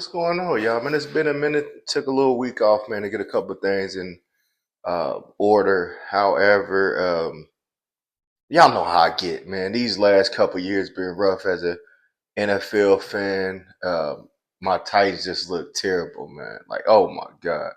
What's going on, y'all? Man, it's been a minute. Took a little week off, man, to get a couple of things in order. However, y'all know how I get, man. These last couple of years been rough as a NFL fan. My Titans just look terrible, man. Like, oh my god,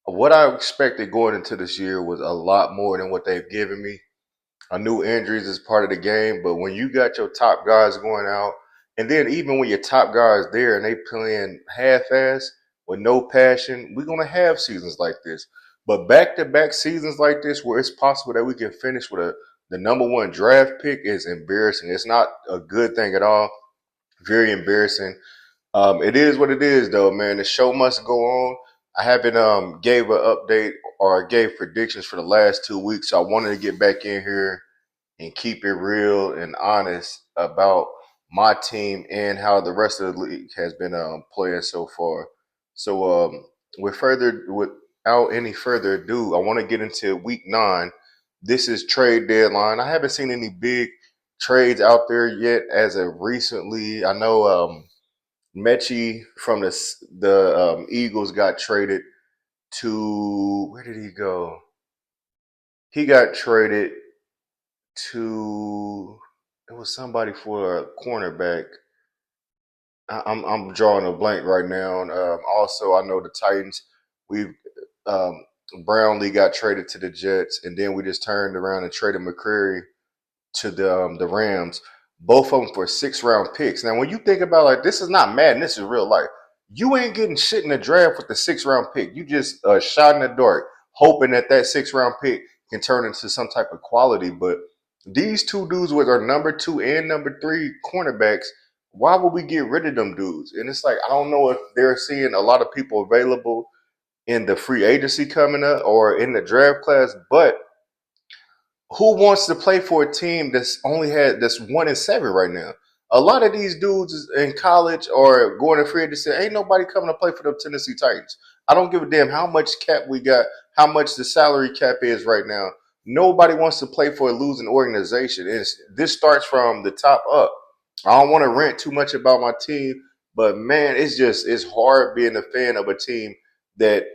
what I expected going into this year was a lot more than what they've given me. I knew injuries is part of the game, but when you got your top guys going out, and then even when your top guys there and they playing half-ass with no passion, we're gonna have seasons like this. But back-to-back seasons like this, where it's possible that we can finish with the number one draft pick, is embarrassing. It's not a good thing at all. Very embarrassing. It is what it is, though, man. The show must go on. I haven't gave an update or gave predictions for the last 2 weeks, so I wanted to get back in here and keep it real and honest about my team and how the rest of the league has been playing so far. So, without any further ado, I want to get into week 9. This is trade deadline. I haven't seen any big trades out there yet as of recently. I know Mechee from the Eagles got traded to, where did he go? He got traded to, it was somebody for a cornerback. I'm drawing a blank right now. And, also, I know the Titans. We've um, Brownlee got traded to the Jets, and then we just turned around and traded McCreary to the Rams. Both of them for 6 round picks. Now, when you think about, like, this is not Madden, this is real life. You ain't getting shit in the draft with the 6 round pick. You just shot in the dark, hoping that that 6 round pick can turn into some type of quality. But these two dudes with our number 2 and number 3 cornerbacks, why would we get rid of them dudes? And it's like, I don't know if they're seeing a lot of people available in the free agency coming up or in the draft class, but who wants to play for a team that's 1-7 right now? A lot of these dudes is in college or going to free agency. Ain't nobody coming to play for the Tennessee Titans. I don't give a damn how much cap we got, how much the salary cap is right now. Nobody wants to play for a losing organization. This starts from the top up. I don't want to rant too much about my team, but man, it's hard being a fan of a team that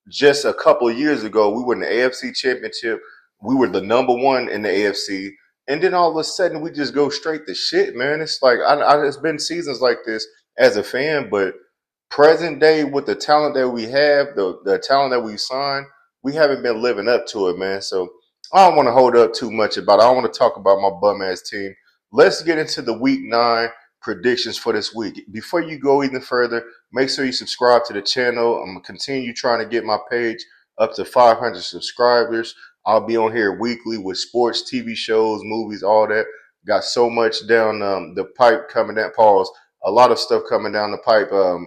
just a couple of years ago, we were in the AFC Championship. We were the number one in the AFC. And then all of a sudden, we just go straight to shit, man. It's like, it's been seasons like this as a fan, but present day with the talent that we have, the talent that we signed, we haven't been living up to it, man. So I don't want to hold up too much about it. I don't want to talk about my bum ass team. Let's get into the week 9 predictions for this week. Before you go even further, make sure you subscribe to the channel. I'm gonna continue trying to get my page up to 500 subscribers. I'll be on here weekly with sports, TV shows, movies, all that. Got so much down the pipe coming down. Pause. A lot of stuff coming down the pipe. A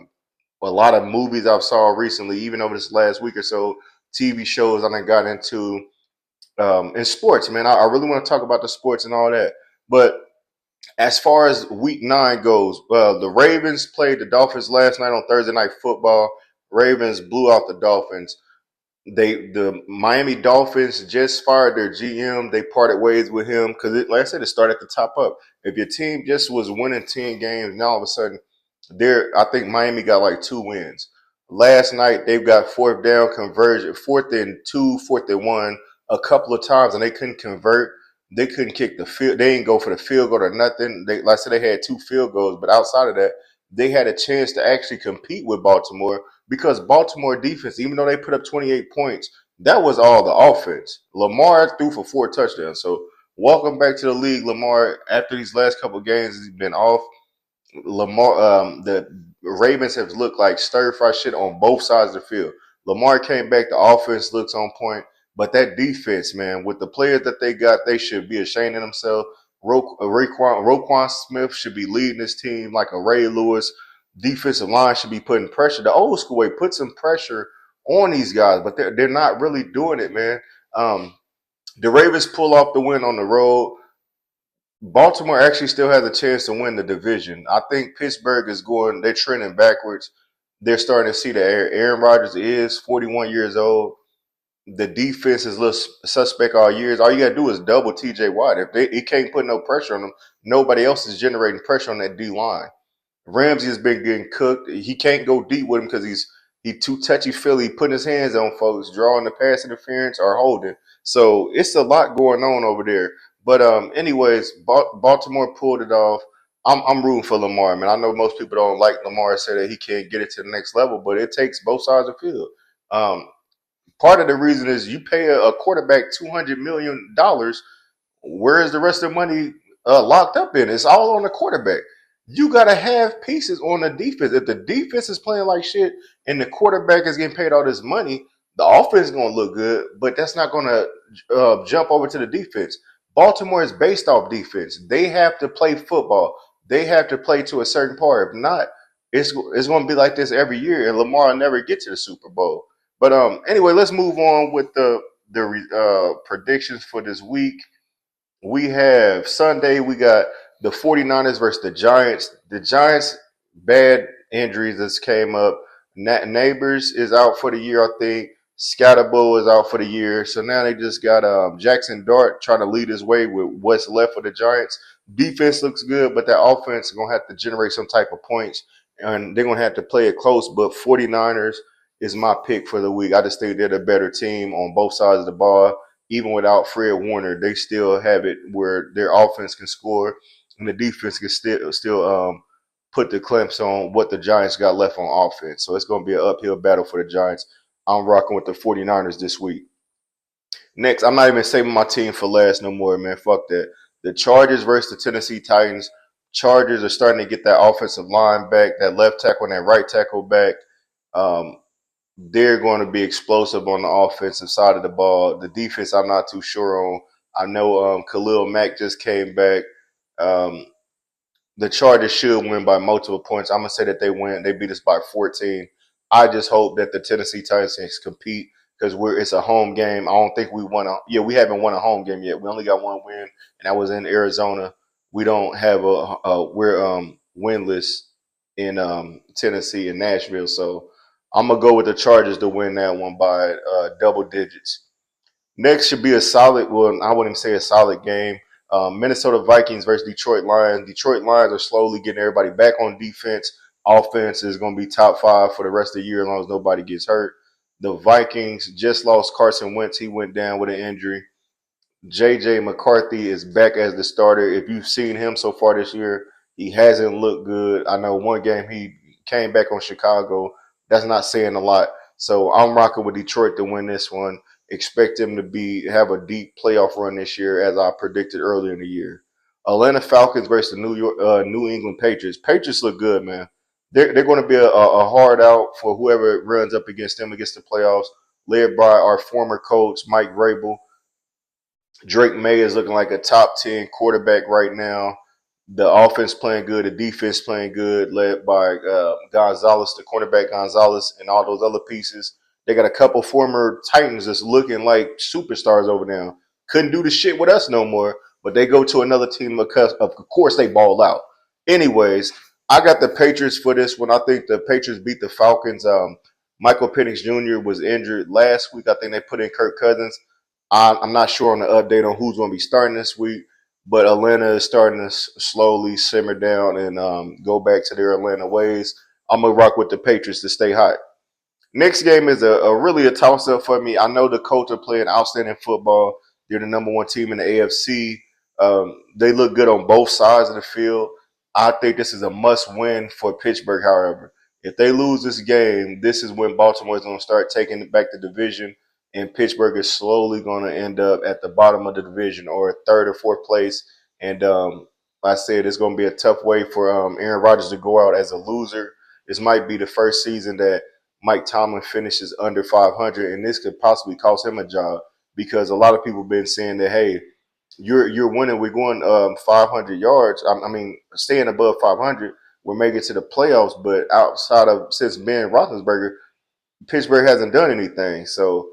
lot of movies I've saw recently, even over this last week or so. TV shows I done got into. In sports, man, I really want to talk about the sports and all that. But as far as week 9 goes, the Ravens played the Dolphins last night on Thursday Night Football. Ravens blew out the Dolphins. The Miami Dolphins just fired their GM. They parted ways with him because, like I said, it started at the top up. If your team just was winning 10 games, now all of a sudden, I think Miami got like 2 wins. Last night they've got fourth down conversion, 4th and 2, 4th and 1, a couple of times, and they couldn't convert. They couldn't kick the field. They didn't go for the field goal or nothing. Like I said, they had 2 field goals, but outside of that, they had a chance to actually compete with Baltimore because Baltimore defense, even though they put up 28 points, that was all the offense. Lamar threw for 4 touchdowns. So welcome back to the league, Lamar. After these last couple of games, he's been off. Lamar, the Ravens have looked like stir fry shit on both sides of the field. Lamar came back. The offense looks on point, but that defense, man, with the players that they got, they should be ashamed of themselves. Roquan Smith should be leading this team like a Ray Lewis. Defensive line should be putting pressure. The old school way, put some pressure on these guys, but they're not really doing it, man. Um, the Ravens pull off the win on the road. Baltimore actually still has a chance to win the division. I think Pittsburgh is they're trending backwards. They're starting to see that Aaron Rodgers is 41 years old. The defense is a little suspect all years. All you got to do is double TJ Watt. If he can't put no pressure on him, nobody else is generating pressure on that D line. Ramsey has been getting cooked. He can't go deep with him because he too touchy feely, putting his hands on folks, drawing the pass interference or holding. So it's a lot going on over there. But anyways, Baltimore pulled it off. I'm rooting for Lamar, man. I know most people don't like Lamar, say that he can't get it to the next level, but it takes both sides of the field. Um, Part of the reason is you pay a quarterback $200 million. Where is the rest of the money locked up in? It's all on the quarterback. You got to have pieces on the defense. If the defense is playing like shit and the quarterback is getting paid all this money, the offense is going to look good, but that's not going to jump over to the defense. Baltimore is based off defense. They have to play football. They have to play to a certain part. If not, it's going to be like this every year, and Lamar will never get to the Super Bowl. But anyway, let's move on with the predictions for this week. We have Sunday, we got the 49ers versus the Giants. The Giants, bad injuries that's came up. Neighbors is out for the year, I think. Scatterbo is out for the year. So now they just got Jackson Dart trying to lead his way with what's left for the Giants. Defense looks good, but that offense is going to have to generate some type of points. And they're going to have to play it close. But 49ers is my pick for the week. I just think they're the better team on both sides of the ball. Even without Fred Warner, they still have it where their offense can score and the defense can still put the clamps on what the Giants got left on offense. So it's going to be an uphill battle for the Giants. I'm rocking with the 49ers this week. Next, I'm not even saving my team for last no more, man. Fuck that. The Chargers versus the Tennessee Titans. Chargers are starting to get that offensive line back, that left tackle and that right tackle back. Um, they're going to be explosive on the offensive side of the ball. The defense, I'm not too sure on. I know Khalil Mack just came back. Um, the Chargers should win by multiple points. I'm gonna say that they win. They beat us by 14. I just hope that the Tennessee Titans can compete because it's a home game. I don't think we won a we haven't won a home game yet. We only got one win, and that was in Arizona. We don't have we're winless in Tennessee and Nashville. So I'm gonna go with the Chargers to win that one by double digits. Next should be a solid, well, I wouldn't say a solid game. Minnesota Vikings versus Detroit Lions. Detroit Lions are slowly getting everybody back on defense. Offense is going to be top five for the rest of the year as long as nobody gets hurt. The Vikings just lost Carson Wentz. He went down with an injury. JJ McCarthy is back as the starter. If you've seen him so far this year, he hasn't looked good. I know one game he came back on Chicago. That's not saying a lot. So I'm rocking with Detroit to win this one. Expect them to have a deep playoff run this year, as I predicted earlier in the year. Atlanta Falcons versus the New England Patriots. Patriots look good, man. They're going to be a hard out for whoever runs up against them against the playoffs, led by our former coach Mike Vrabel. Drake May is looking like a top 10 quarterback right now. The offense playing good, the defense playing good, led by Gonzalez, the cornerback Gonzalez, and all those other pieces. They got a couple former Titans that's looking like superstars over there. Couldn't do the shit with us no more, but they go to another team because, of course, they ball out. Anyways, I got the Patriots for this one. I think the Patriots beat the Falcons. Michael Penix Jr. was injured last week. I think they put in Kirk Cousins. I'm not sure on the update on who's going to be starting this week, but Atlanta is starting to slowly simmer down and go back to their Atlanta ways. I'm going to rock with the Patriots to stay hot. Next game is a really a toss up for me. I know the Colts are playing outstanding football. They're the number one team in the AFC. They look good on both sides of the field. I think this is a must win for Pittsburgh, however. If they lose this game, this is when Baltimore is going to start taking back the division, and Pittsburgh is slowly going to end up at the bottom of the division or third or fourth place. And I said it's going to be a tough way for Aaron Rodgers to go out as a loser. This might be the first season that Mike Tomlin finishes under 500, and this could possibly cost him a job because a lot of people have been saying that, hey, you're winning. We're going 500 yards. I mean, staying above 500, we're making it to the playoffs. But outside of since Ben Roethlisberger, Pittsburgh hasn't done anything. So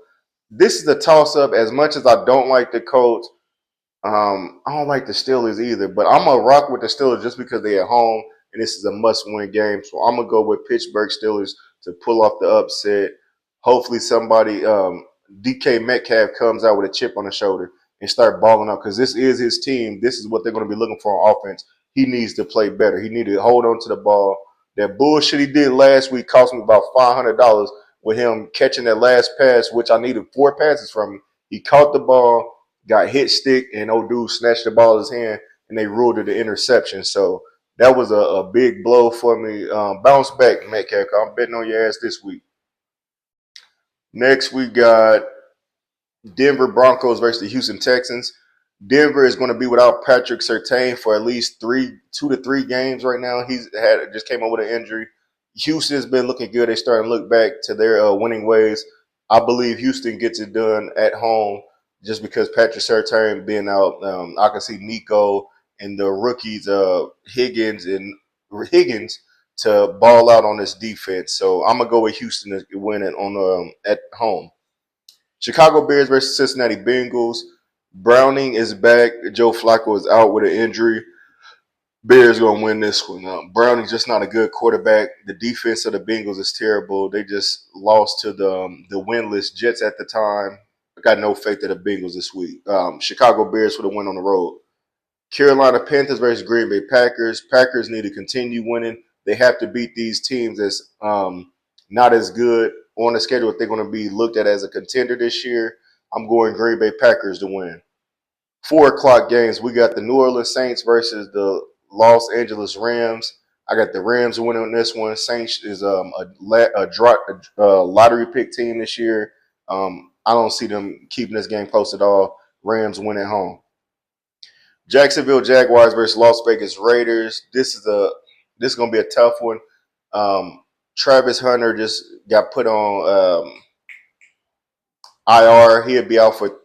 this is a toss up. As much as I don't like the Colts, I don't like the Steelers either, but I'm gonna rock with the Steelers just because they're at home and this is a must-win game. So I'm gonna go with Pittsburgh Steelers to pull off the upset. Hopefully, somebody DK Metcalf comes out with a chip on the shoulder and start balling up because this is his team. This is what they're going to be looking for on offense. he needs to play better. He needed to hold on to the ball. That bullshit he did last week cost me about $500 with him catching that last pass, which I needed 4 passes from him. He caught the ball, got hit stick, and old dude snatched the ball in his hand, and they ruled it an interception. So that was a big blow for me. Bounce back, Metcalf. I'm betting on your ass this week. Next, we got Denver Broncos versus the Houston Texans. Denver is going to be without Patrick Surtain for at least 2 to 3 games right now. He's just came up with an injury. Houston has been looking good. They're starting to look back to their winning ways. I believe Houston gets it done at home just because Patrick Surtain being out. I can see Nico and the rookies, Higgins to ball out on this defense. So I'm gonna go with Houston to win it on at home. Chicago Bears versus Cincinnati Bengals. Browning is back. Joe Flacco is out with an injury. Bears going to win this one. Browning's just not a good quarterback. The defense of the Bengals is terrible. They just lost to the winless Jets at the time. I got no faith in the Bengals this week. Chicago Bears for the win on the road. Carolina Panthers versus Green Bay Packers. Packers need to continue winning. They have to beat these teams that's not as good on the schedule if they're going to be looked at as a contender this year. I'm going Green Bay Packers to win. 4 o'clock games. We got the New Orleans Saints versus the Los Angeles Rams. I got the Rams winning on this one. Saints is a lottery pick team this year. I don't see them keeping this game close at all. Rams win at home. Jacksonville Jaguars versus Las Vegas Raiders. This is gonna be a tough one. Travis Hunter just got put on IR. He'll be out for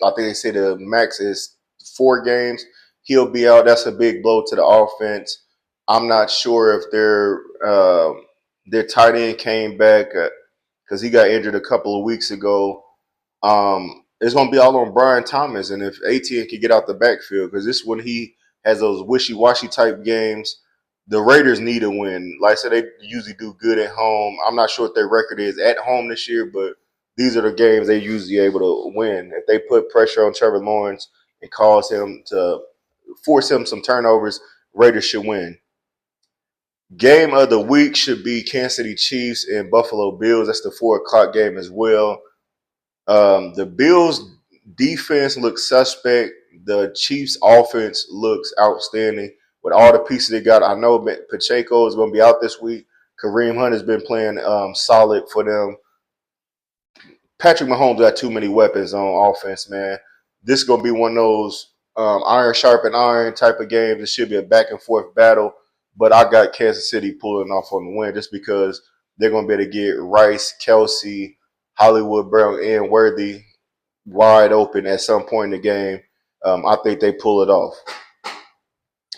I think they say the max is 4 games. He'll be out. That's a big blow to the offense. I'm not sure if their tight end came back because he got injured a couple of weeks ago. It's going to be all on Brian Thomas, and if ATN can get out the backfield, because this when he has those wishy-washy type games, the Raiders need a win. Like I said, they usually do good at home. I'm not sure what their record is at home this year, but these are the games they usually able to win. If they put pressure on Trevor Lawrence and cause him to force him some turnovers, Raiders should win. Game of the week should be Kansas City Chiefs and Buffalo Bills. That's the 4 o'clock game as well. The Bills' defense looks suspect. The Chiefs' offense looks outstanding with all the pieces they got. I know Pacheco is going to be out this week. Kareem Hunt has been playing solid for them. Patrick Mahomes got too many weapons on offense, man. This is going to be one of those iron sharpen iron type of games. It should be a back and forth battle, but I got Kansas City pulling off on the win just because they're going to be able to get Rice, Kelsey, Hollywood Brown, and Worthy wide open at some point in the game. I think they pull it off.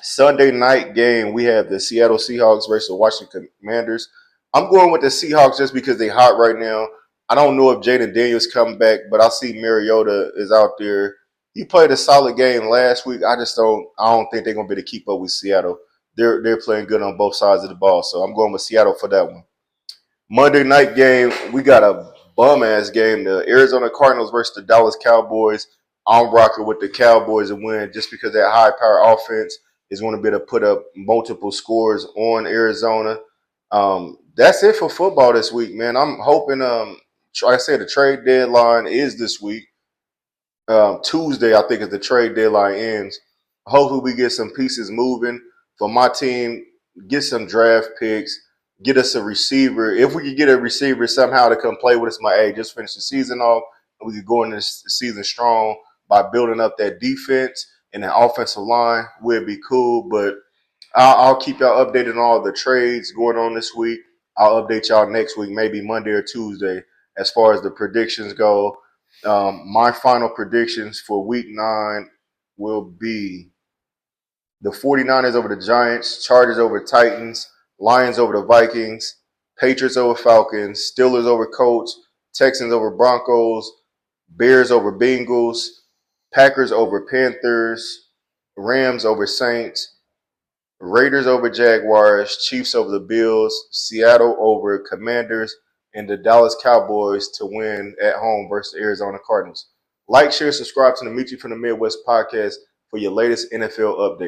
Sunday night game, we have the Seattle Seahawks versus the Washington Commanders. I'm going with the Seahawks just because they're hot right now. I don't know if Jaden Daniels come back, but I see Mariota is out there. He played a solid game last week. I don't think they're gonna be able to keep up with Seattle. They're playing good on both sides of the ball. So I'm going with Seattle for that one. Monday night game, we got a bum ass game. The Arizona Cardinals versus the Dallas Cowboys. I'm rocking with the Cowboys to win just because that high power offense is going to be able to put up multiple scores on Arizona. That's it for football this week, man. I'm hoping, like I said, the trade deadline is this week. Tuesday, I think, is the trade deadline ends. Hopefully, we get some pieces moving for my team, get some draft picks, get us a receiver. If we could get a receiver somehow to come play with us, just finish the season off, and we could go into this season strong by building up that defense and the offensive line, would be cool. But I'll keep y'all updated on all the trades going on this week. I'll update y'all next week, maybe Monday or Tuesday, as far as the predictions go. My final predictions for week 9 will be the 49ers over the Giants, Chargers over Titans, Lions over the Vikings, Patriots over Falcons, Steelers over Colts, Texans over Broncos, Bears over Bengals, Packers over Panthers, Rams over Saints, Raiders over Jaguars, Chiefs over the Bills, Seattle over Commanders, and the Dallas Cowboys to win at home versus the Arizona Cardinals. Like, share, subscribe to the Mechee from the Midwest podcast for your latest NFL updates.